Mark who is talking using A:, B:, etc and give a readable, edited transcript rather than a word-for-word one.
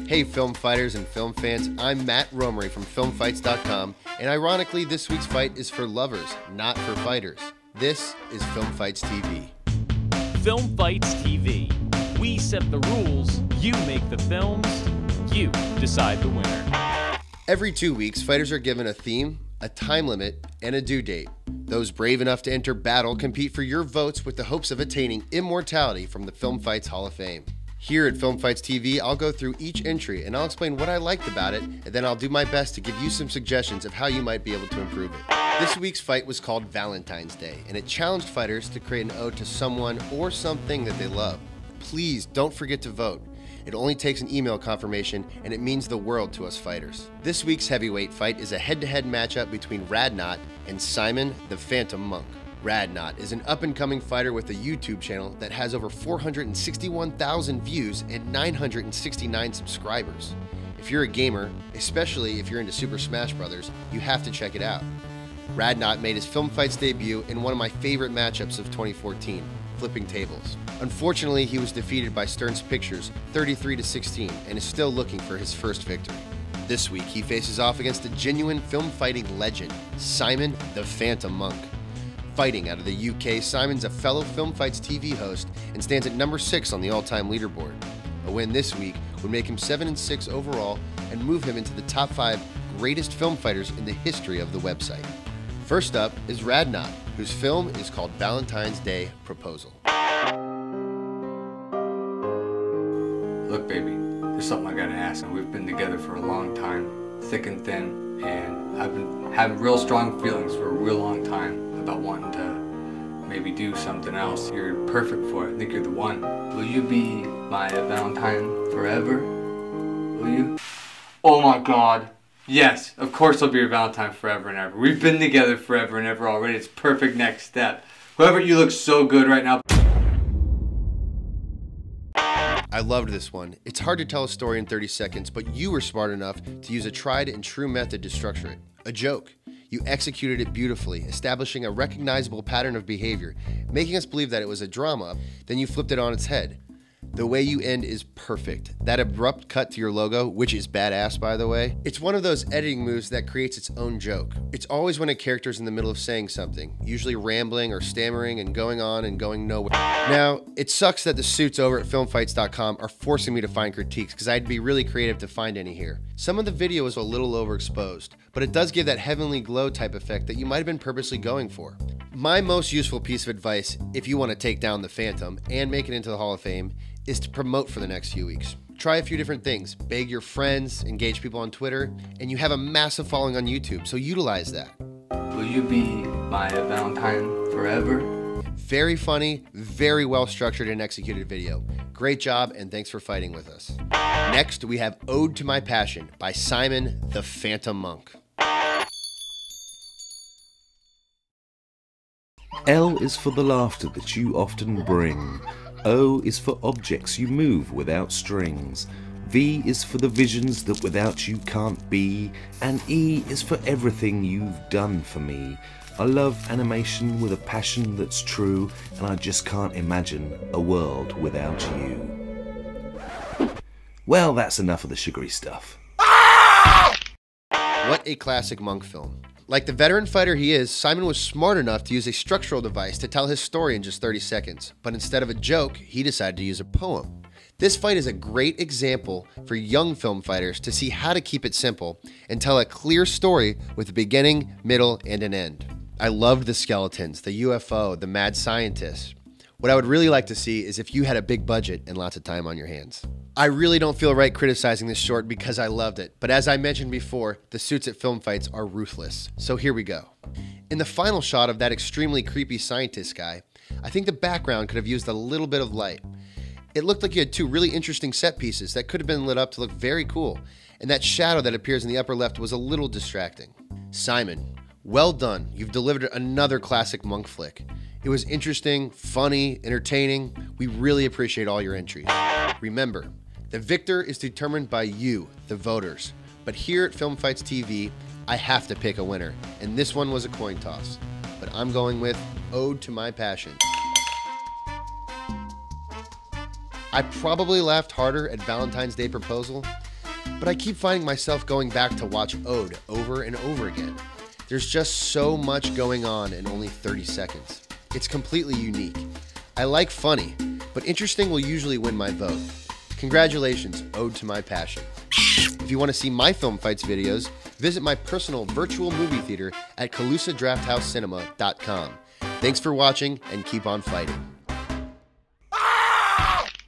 A: Hey film fighters and film fans, I'm Matt Romery from FilmFights.com, and ironically this week's fight is for lovers, not for fighters. This is Film Fights TV.
B: Film Fights TV. We set the rules, you make the films, you decide the winner.
A: Every 2 weeks, fighters are given a theme, a time limit, and a due date. Those brave enough to enter battle compete for your votes with the hopes of attaining immortality from the Film Fights Hall of Fame. Here at Film Fights TV, I'll go through each entry and I'll explain what I liked about it, and then I'll do my best to give you some suggestions of how you might be able to improve it. This week's fight was called Valentine's Day, and it challenged fighters to create an ode to someone or something that they love. Please don't forget to vote. It only takes an email confirmation, and it means the world to us fighters. This week's heavyweight fight is a head-to-head matchup between Radnot and Simon the Phantom Monk. Radnot is an up-and-coming fighter with a YouTube channel that has over 461,000 views and 969 subscribers. If you're a gamer, especially if you're into Super Smash Bros., you have to check it out. Radnot made his Film Fights debut in one of my favorite matchups of 2014, flipping tables. Unfortunately, he was defeated by Stern's Pictures 33-16 and is still looking for his first victory. This week, he faces off against a genuine film fighting legend, Simon the Phantom Monk. Fighting out of the UK, Simon's a fellow Film Fights TV host and stands at number 6 on the all-time leaderboard. A win this week would make him 7-6 overall and move him into the top 5 greatest film fighters in the history of the website. First up is Radnot, whose film is called Valentine's Day Proposal.
C: Look, baby, there's something I gotta ask. We've been together for a long time, thick and thin, and I've been having real strong feelings for a real long time about wanting to maybe do something else. You're perfect for it. I think you're the one. Will you be my Valentine forever? Will you? Oh my God. Yes, of course I'll be your Valentine forever and ever. We've been together forever and ever already. It's perfect next step. Whoever, you look so good right now.
A: I loved this one. It's hard to tell a story in 30 seconds, but you were smart enough to use a tried and true method to structure it. A joke. You executed it beautifully, establishing a recognizable pattern of behavior, making us believe that it was a drama, then you flipped it on its head. The way you end is perfect. That abrupt cut to your logo, which is badass by the way, it's one of those editing moves that creates its own joke. It's always when a character's in the middle of saying something, usually rambling or stammering and going on and going nowhere. Now, it sucks that the suits over at filmfights.com are forcing me to find critiques because I'd be really creative to find any here. Some of the video is a little overexposed, but it does give that heavenly glow type effect that you might have been purposely going for. My most useful piece of advice, if you want to take down the Phantom and make it into the Hall of Fame, is to promote for the next few weeks. Try a few different things, beg your friends, engage people on Twitter, and you have a massive following on YouTube, so utilize that.
C: Will you be my Valentine forever?
A: Very funny, very well structured and executed video. Great job, and thanks for fighting with us. Next, we have Ode to My Passion by Simon the Phantom Monk.
D: L is for the laughter that you often bring. O is for objects you move without strings. V is for the visions that without you can't be. And E is for everything you've done for me. I love animation with a passion that's true, and I just can't imagine a world without you. Well, that's enough of the sugary stuff.
A: What a classic Monk film. Like the veteran fighter he is, Simon was smart enough to use a structural device to tell his story in just 30 seconds. But instead of a joke, he decided to use a poem. This fight is a great example for young film fighters to see how to keep it simple and tell a clear story with a beginning, middle, and an end. I loved the skeletons, the UFO, the mad scientist. What I would really like to see is if you had a big budget and lots of time on your hands. I really don't feel right criticizing this short because I loved it, but as I mentioned before, the suits at Film Fights are ruthless. So here we go. In the final shot of that extremely creepy scientist guy, I think the background could have used a little bit of light. It looked like you had 2 really interesting set pieces that could have been lit up to look very cool, and that shadow that appears in the upper left was a little distracting. Simon, well done. You've delivered another classic Monk flick. It was interesting, funny, entertaining. We really appreciate all your entries. Remember, the victor is determined by you, the voters. But here at Film Fights TV, I have to pick a winner, and this one was a coin toss. But I'm going with Ode to My Passion. I probably laughed harder at Valentine's Day Proposal, but I keep finding myself going back to watch Ode over and over again. There's just so much going on in only 30 seconds. It's completely unique. I like funny, but interesting will usually win my vote. Congratulations, Ode to My Passion. If you want to see my Film Fights videos, visit my personal virtual movie theater at CalusaDraftHouseCinema.com. Thanks for watching, and keep on fighting.